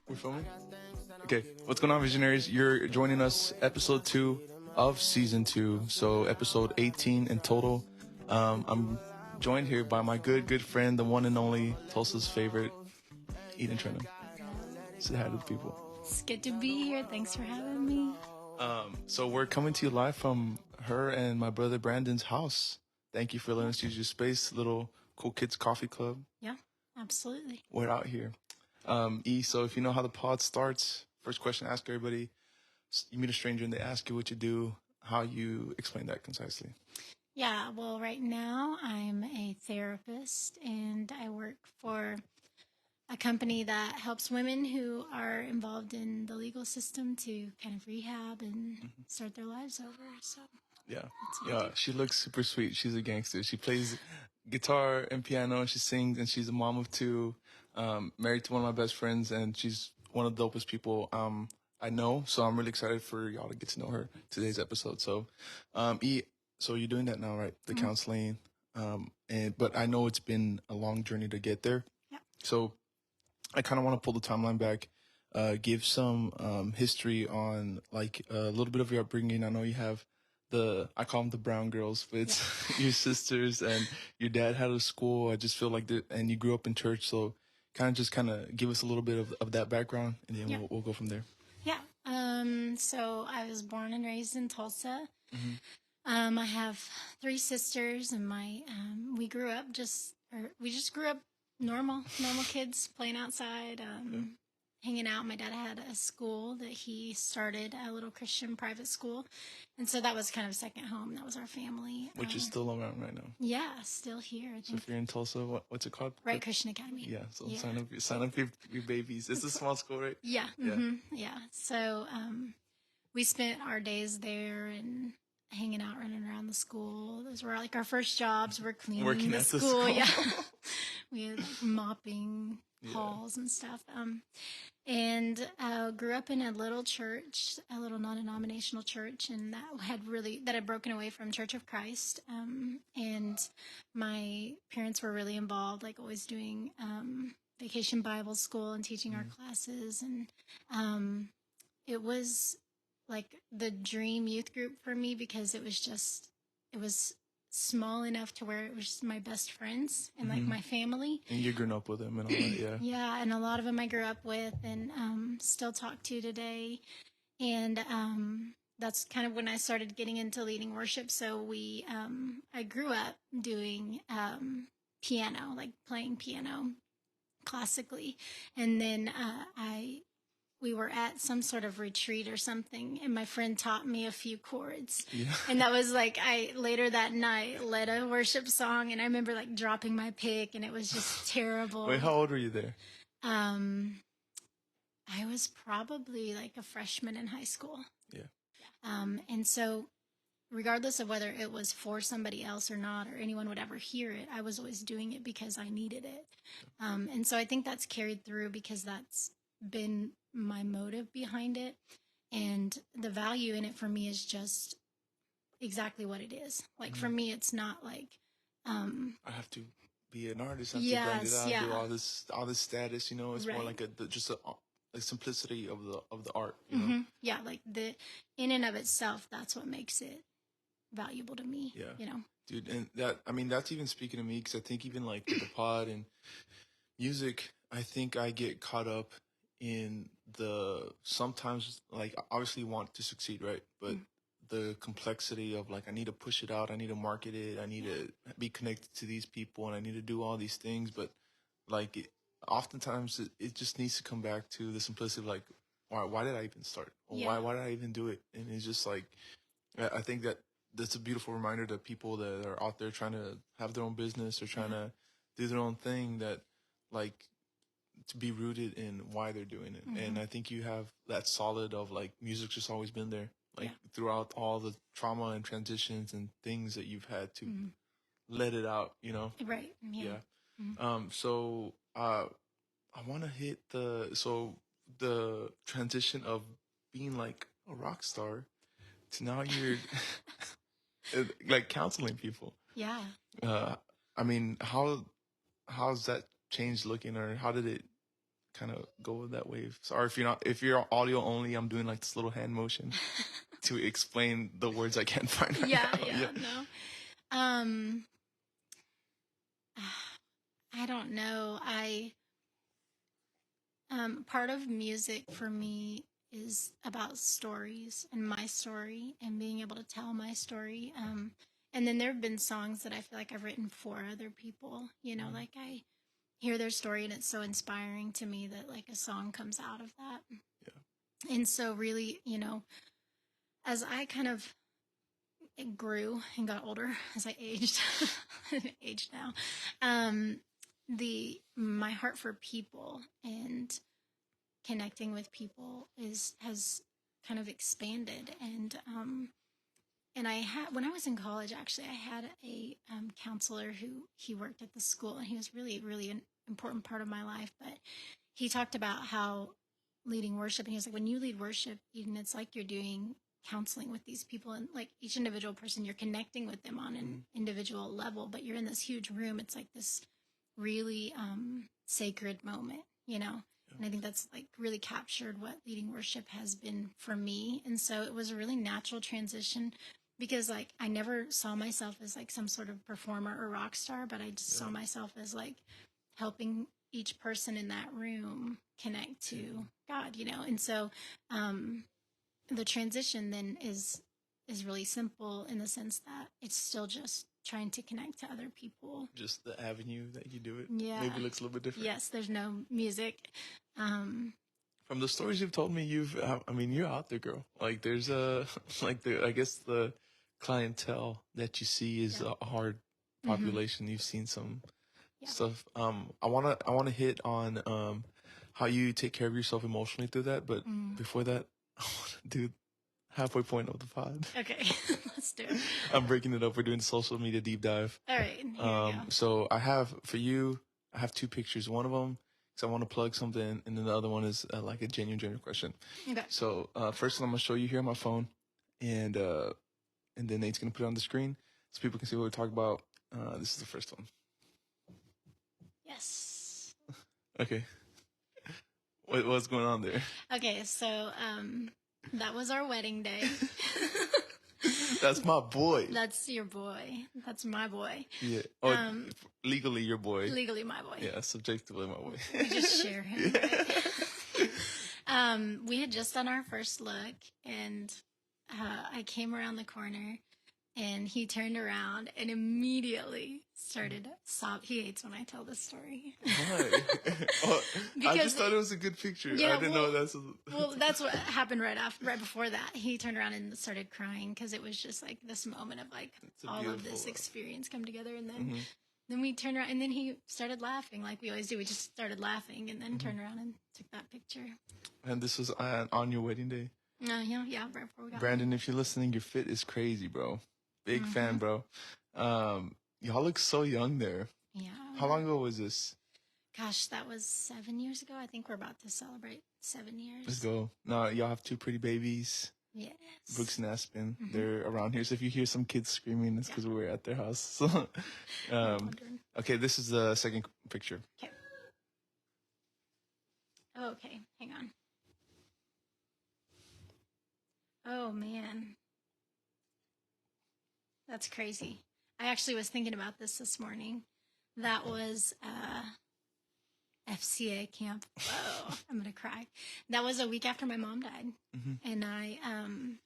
We're filming? Okay. What's going on, visionaries? You're joining us, episode 2 of season 2. So, episode 18 in total. I'm joined here by my good friend, the one and only Tulsa's favorite, Eden Trentham. Say hi to the people. It's good to be here. Thanks for having me. So, we're coming to you live from her and my brother Brandon's house. Thank you for letting us use your space, little Cool Kids Coffee Club. Yeah, absolutely. We're out here. So if you know how the pod starts, first question I ask everybody, you meet a stranger and they ask you what you do, how you explain that concisely. Yeah, well, right now I'm a therapist and I work for a company that helps women who are involved in the legal system to kind of rehab and start their lives over. So, Yeah, she looks super sweet. She's a gangster. She plays guitar and piano and she sings and she's a mom of 2, married to one of my best friends, and she's one of the dopest people I know. So I'm really excited for y'all to get to know her today's episode. So, so you're doing that now, right? The counseling. But I know it's been a long journey to get there. yeah. So I kind of want to pull the timeline back, give some history on like a little bit of your upbringing. I know you have I call them the brown girls, but it's your sisters and your dad had a school. I just feel like and you grew up in church. So kind of give us a little bit of that background, and then we'll go from there. Yeah. So I was born and raised in Tulsa. I have 3 sisters, and we grew up we just grew up normal kids playing outside, hanging out. My dad had a school that he started, a little Christian private school, and so that was kind of second home. That was our family, Which is still around right now. Yeah, still here. I So think. if you're in Tulsa, what's it called? Right Christian Academy. Yeah. So sign up your babies. It's a small school, right? Yeah. Yeah. So we spent our days there and hanging out, running around the school. Those were like our first jobs. We're cleaning Working the at the school. school. Yeah, we were like mopping halls and stuff. And grew up in a little church, a little non-denominational church, and that had broken away from Church of Christ. And my parents were really involved, like always doing vacation Bible school and teaching our classes, and it was like the dream youth group for me because it was small enough to where it was just my best friends and like my family. And you grew up with them and all that, yeah. Yeah, and a lot of them I grew up with and still talk to today. And that's kind of when I started getting into leading worship. So I grew up doing piano, like playing piano classically, and then we were at some sort of retreat or something, and my friend taught me a few chords. Yeah. And that was like, I later that night led a worship song, and I remember like dropping my pick, and it was just terrible. Wait, how old were you there? I was probably like a freshman in high school. Yeah. And so regardless of whether it was for somebody else or not, or anyone would ever hear it, I was always doing it because I needed it. And so I think that's carried through because that's been my motive behind it. And the value in it for me is just exactly what it is. Like for me, it's not like, I have to be an artist. I have to grind it out, do all this status, you know, it's more like just a simplicity of the art, you know? Yeah. Like in and of itself, that's what makes it valuable to me. Yeah. You know? Dude, and that's even speaking to me, because I think even like with the pod and music, I think I get caught up in sometimes like obviously want to succeed, right? But the complexity of like, I need to push it out, I need to market it, I need to be connected to these people, and I need to do all these things. But like oftentimes it just needs to come back to the simplicity of like, why did I even start? Or why did I even do it? And it's just like, I think that's a beautiful reminder to people that are out there trying to have their own business or trying to do their own thing, that like to be rooted in why they're doing it. And I think you have that solid of like, music's just always been there, like throughout all the trauma and transitions and things that you've had to let it out, you know? Right. Yeah. So I want to hit the transition of being like a rock star to now you're like counseling people. Yeah. I mean, how's that changed looking, or how did it kind of go with that wave. Sorry if you're audio only, I'm doing like this little hand motion to explain the words I can't find right Yeah, now. yeah, no. Um, I don't know. Part of music for me is about stories and my story and being able to tell my story. And then there have been songs that I feel like I've written for other people, like I hear their story and it's so inspiring to me that like a song comes out of that. Yeah. And so really, as I kind of grew and got older, as I aged, aged now, my heart for people and connecting with people has kind of expanded. And I had, when I was in college, actually, I had a counselor who he worked at the school, and he was really, really an important part of my life. But he talked about how leading worship, and he was like, when you lead worship, Eden, it's like you're doing counseling with these people, and like each individual person, you're connecting with them on an individual level, but you're in this huge room. It's like this really sacred moment, And I think that's like really captured what leading worship has been for me. And so it was a really natural transition because like I never saw myself as like some sort of performer or rock star, but I just saw myself as like helping each person in that room connect to God, And so the transition then is really simple in the sense that it's still just trying to connect to other people. Just the avenue that you do it. Yeah. Maybe looks a little bit different. Yes, there's no music. From the stories you've told me, you're out there, girl. Like there's I guess the clientele that you see is a hard population. You've seen some stuff. I wanna hit on how you take care of yourself emotionally through that. But before that, I wanna do halfway point of the pod. Okay, let's do it. I'm breaking it up. We're doing social media deep dive. All right. Here we go. So I have two pictures. One of them, because I want to plug something, and then the other one is like a genuine question. Okay. So first one I'm gonna show you here on my phone, and then Nate's gonna put it on the screen so people can see what we're talking about. This is the first one. Yes. Okay. What's going on there? Okay, so that was our wedding day. That's my boy. That's your boy. That's my boy. Yeah. Oh, legally your boy. Legally my boy. Yeah, subjectively my boy. We just share him. Right? We had just done our first look, and I came around the corner, and he turned around and immediately started sobbing. He hates when I tell this story. Why? I just thought it was a good picture. I didn't know that's. Well, that's what happened right before that. He turned around and started crying because it was just like this moment of like all of this experience come together, and then. Then we turned around, and then he started laughing like we always do. We just started laughing, and then turned around and took that picture. And this was on your wedding day? Yeah, right before we got Brandon, if you're listening, your fit is crazy, bro. Big fan, bro. Y'all look so young there. Yeah. How long ago was this? Gosh, that was 7 years ago. I think we're about to celebrate 7 years. Let's go. Now, y'all have two pretty babies. Yes. Brooks and Aspen. They're around here. So if you hear some kids screaming, it's because we're at their house. So, okay, this is the second picture. Okay. Oh, okay, hang on. Oh, man. That's crazy. I actually was thinking about this morning. That was FCA camp. Whoa, I'm going to cry. That was a week after my mom died. And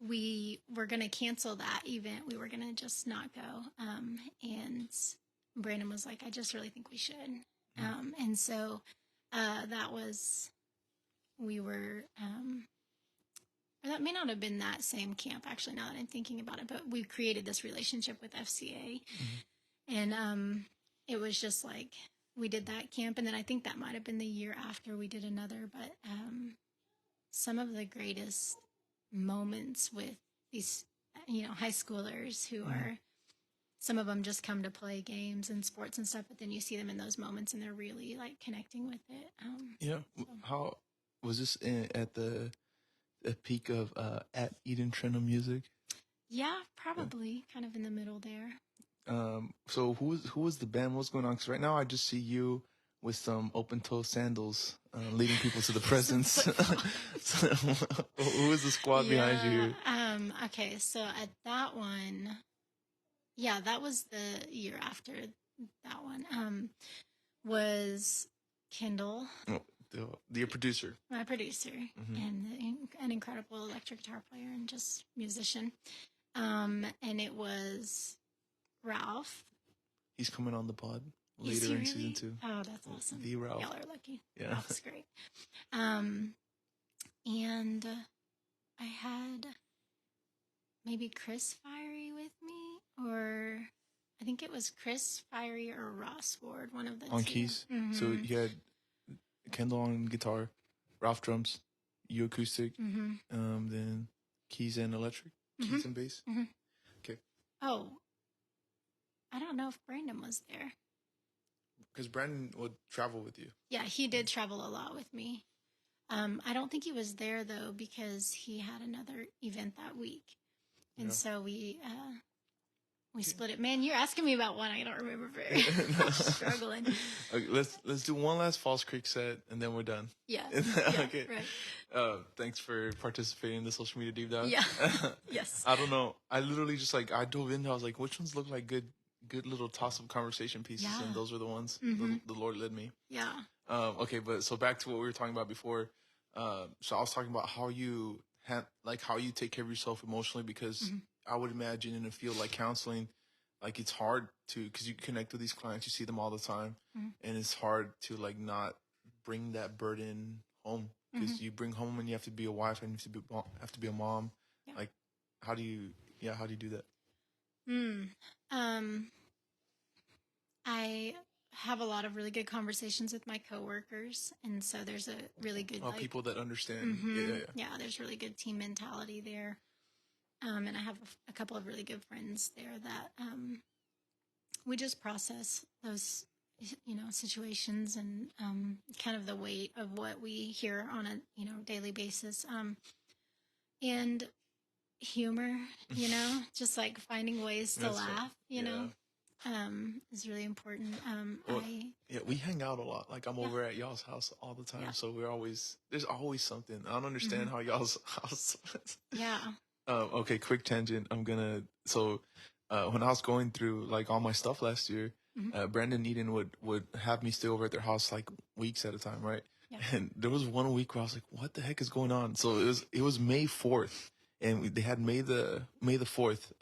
we were going to cancel that event. We were going to just not go. And Brandon was like, I just really think we should. And so we were, or that may not have been that same camp, actually, now that I'm thinking about it, but we created this relationship with FCA. And it was just like, we did that camp, and then I think that might have been the year after we did another, but some of the greatest moments with these, high schoolers who are, some of them just come to play games and sports and stuff, but then you see them in those moments and they're really like connecting with it. So. How was this at the peak of at Eden Trentham Music? Yeah, probably kind of in the middle there. So who was the band? What's going on? Because right now I just see you with some open toe sandals, leading people to the presence. So, who is the squad behind you here? Okay, so at that one, yeah, that was the year after that one. Was Kendall, Oh, your producer, my producer, and an incredible electric guitar player and just musician. And it was Ralph. He's coming on the pod Is later he in really? season 2. Oh, that's awesome. The Ralph. Y'all are lucky. Yeah. Ralph's great. And I had maybe Chris Fiery with me, or I think it was Chris Fiery or Ross Ward, one of the on two. keys. So you had Kendall on guitar, Ralph drums, you acoustic, then keys and electric, keys and bass. Okay. Oh, I don't know if Brandon was there. Because Brandon would travel with you. Yeah, he did travel a lot with me. I don't think he was there though because he had another event that week, and so we split it. Man, you're asking me about one I don't remember very. I'm struggling. Okay, let's do one last Falls Creek set and then we're done. Yeah. Okay. Right. Thanks for participating in the social media deep dive. Yeah. Yes. I don't know. I literally just I dove in. I was like, which ones look like good little toss up conversation pieces, and those were the ones the Lord led me. Yeah. Okay, but so back to what we were talking about before. So I was talking about how you how you take care of yourself emotionally, because I would imagine in a field like counseling, like it's hard to, because you connect with these clients, you see them all the time, and it's hard to like not bring that burden home, because you bring home and you have to be a wife and you have to be a mom. Yeah. Like, how do you do that? I have a lot of really good conversations with my coworkers, and so there's a really good people that understand. Yeah, there's really good team mentality there. And I have a couple of really good friends there that we just process those situations and kind of the weight of what we hear on a daily basis, and humor, just like finding ways to laugh, is really important. We hang out a lot. Like, I'm over at y'all's house all the time, so there's always something. I don't understand how y'all's house. Okay, quick tangent. When I was going through like all my stuff last year, Brandon and Eden would have me stay over at their house like weeks at a time, right? Yeah. And there was one week where I was like, "What the heck is going on?" So it was May 4th, and they had May the 4th,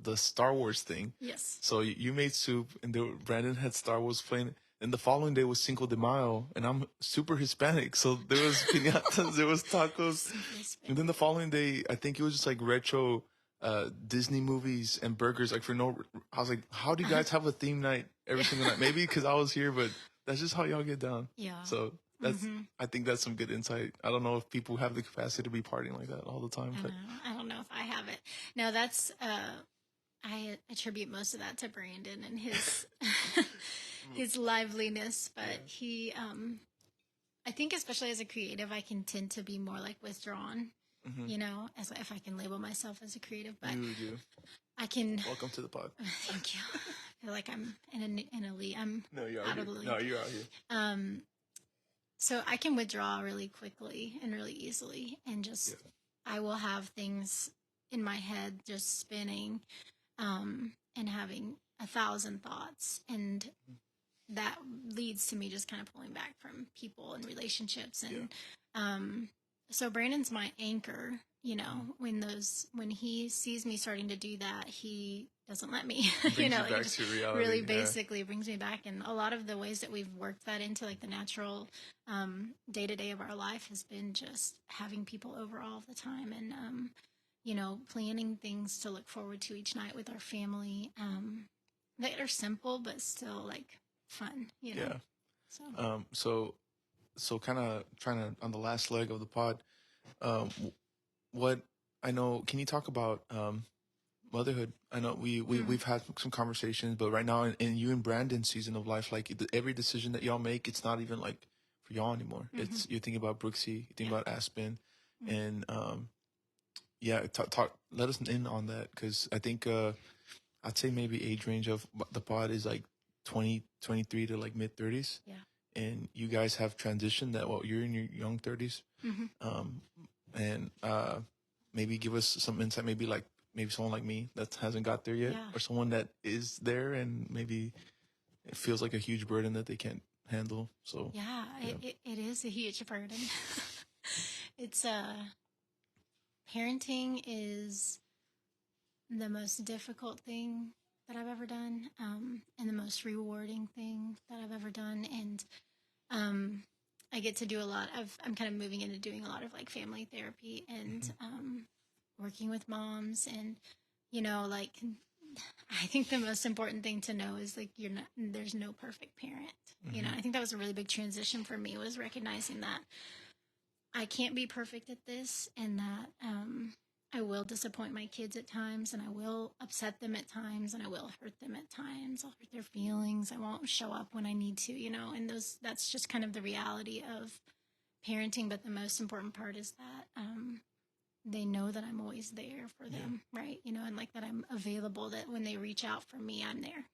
the Star Wars thing. Yes. So you made soup, and Brandon had Star Wars playing. And the following day was Cinco de Mayo, and I'm super Hispanic, so there was piñatas, there was tacos, and then the following day, I think it was just like retro Disney movies and burgers. Like I was like, how do you guys have a theme night every single night? Maybe because I was here, but that's just how y'all get down. Yeah. So I think that's some good insight. I don't know if people have the capacity to be partying like that all the time. But I don't know if I have it. No, that's I attribute most of that to Brandon and his his liveliness, but he I think especially as a creative, I can tend to be more like withdrawn, as if I can label myself as a creative, but you do. I can. Welcome to the pod. Thank you. I feel like I'm in a league. I'm no, you're out of the league. No, you're out here. So I can withdraw really quickly and really easily, and just I will have things in my head just spinning, and having 1,000 thoughts, and that leads to me just kind of pulling back from people and relationships, and so Brandon's my anchor. When he sees me starting to do that, he doesn't let me. Brings you back to reality. Really, basically brings me back, and a lot of the ways that we've worked that into like the natural day to day of our life has been just having people over all the time, and planning things to look forward to each night with our family that are simple but still like fun. Yeah. So kind of trying to, on the last leg of the pod, what I know, can you talk about motherhood? I know we've had some conversations, but right now in you and Brandon's season of life, like every decision that y'all make, it's not even like for y'all anymore. It's you're thinking about Brooksy, you're thinking about Aspen, and talk. Let us in on that, because I think I'd say maybe age range of the pod is like 20, 23 to like mid 30s. Yeah. and you guys have transitioned that. Well, you're in your young 30s, and maybe give us some insight. Maybe someone like me that hasn't got there yet, Yeah. or someone that is there and maybe it feels like a huge burden that they can't handle. So Yeah, it is a huge burden. It's parenting is the most difficult thing that I've ever done, and the most rewarding thing that I've ever done. And I get to do a lot of, I'm kind of moving into doing a lot of like family therapy and working with moms. And, like, I think the most important thing to know is like, there's no perfect parent. I think that was a really big transition for me, was recognizing that I can't be perfect at this, and that I will disappoint my kids at times, and I will upset them at times, and I will hurt them at times. I'll hurt their feelings. I won't show up when I need to, and that's just kind of the reality of parenting. But the most important part is that they know that I'm always there for them, right? And like that I'm available, that when they reach out for me, I'm there,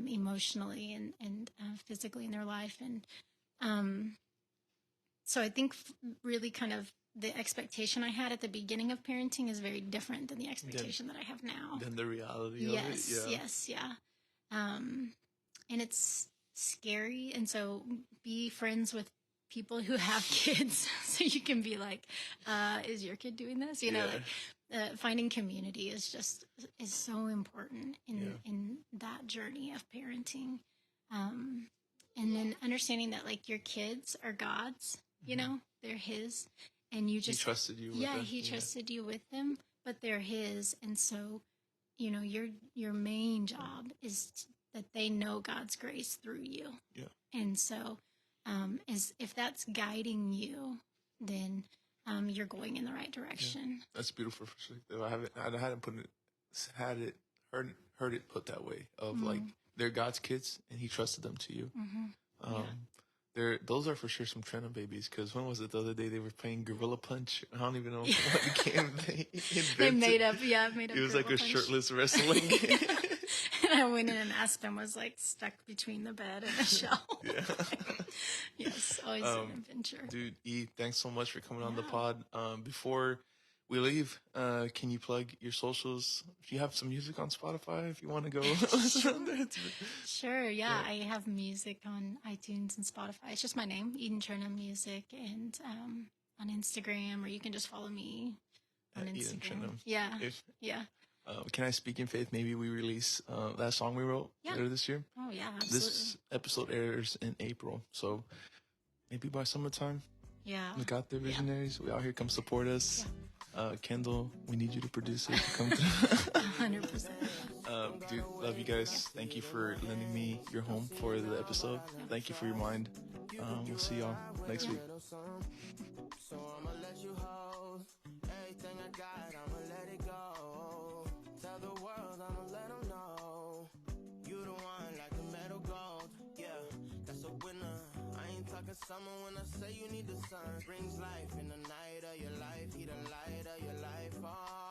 emotionally and physically in their life. And so I think really kind of the expectation I had at the beginning of parenting is very different than the expectation that I have now. Than the reality Yes, of it. Yeah. yes, yeah. And it's scary. And so be friends with people who have kids so you can be like, is your kid doing this? Finding community is so important in that journey of parenting. And then understanding that like your kids are God's, they're his, and you just, he trusted you with yeah, them. he trusted you with them, but they're his. And so, your main job is that they know God's grace through you. Yeah. And so, if that's guiding you, then you're going in the right direction. Yeah. That's beautiful perspective. I hadn't heard it put that way, of like they're God's kids and he trusted them to you. Those are for sure some Trentham babies, because when was it the other day they were playing Gorilla Punch? I don't even know what game they invented. They made up. It was like a Punch. shirtless wrestling game. And I went in and Aspen was like stuck between the bed and the shelf. Yeah. Yes, always an adventure. Dude, E, thanks so much for coming on the pod. Before we leave, can you plug your socials? If you have some music on Spotify, if you want to go listen to it. Sure, yeah. I have music on iTunes and Spotify. It's just my name, Eden Trentham Music, and on Instagram, or you can just follow me on Instagram. Eden Trentham. Yeah, yeah. Can I speak in faith? Maybe we release that song we wrote later this year. Oh yeah, absolutely. This episode airs in April, so maybe by summertime. Yeah. Look out there, visionaries. We out here. Come support us. Yeah. Kendall, we need you to produce it. Come through. 100%. Dude, love you guys. Thank you for lending me your home for the episode. Thank you for your mind. We'll see y'all next week. So I'ma let you hold everything I got. I'ma let it go. Tell the world I'ma let them know you the one, like the metal gold. Yeah, that's a winner. I ain't talking summer when I say you need the sun. Brings life in the night of your life. He the light of your life. Oh.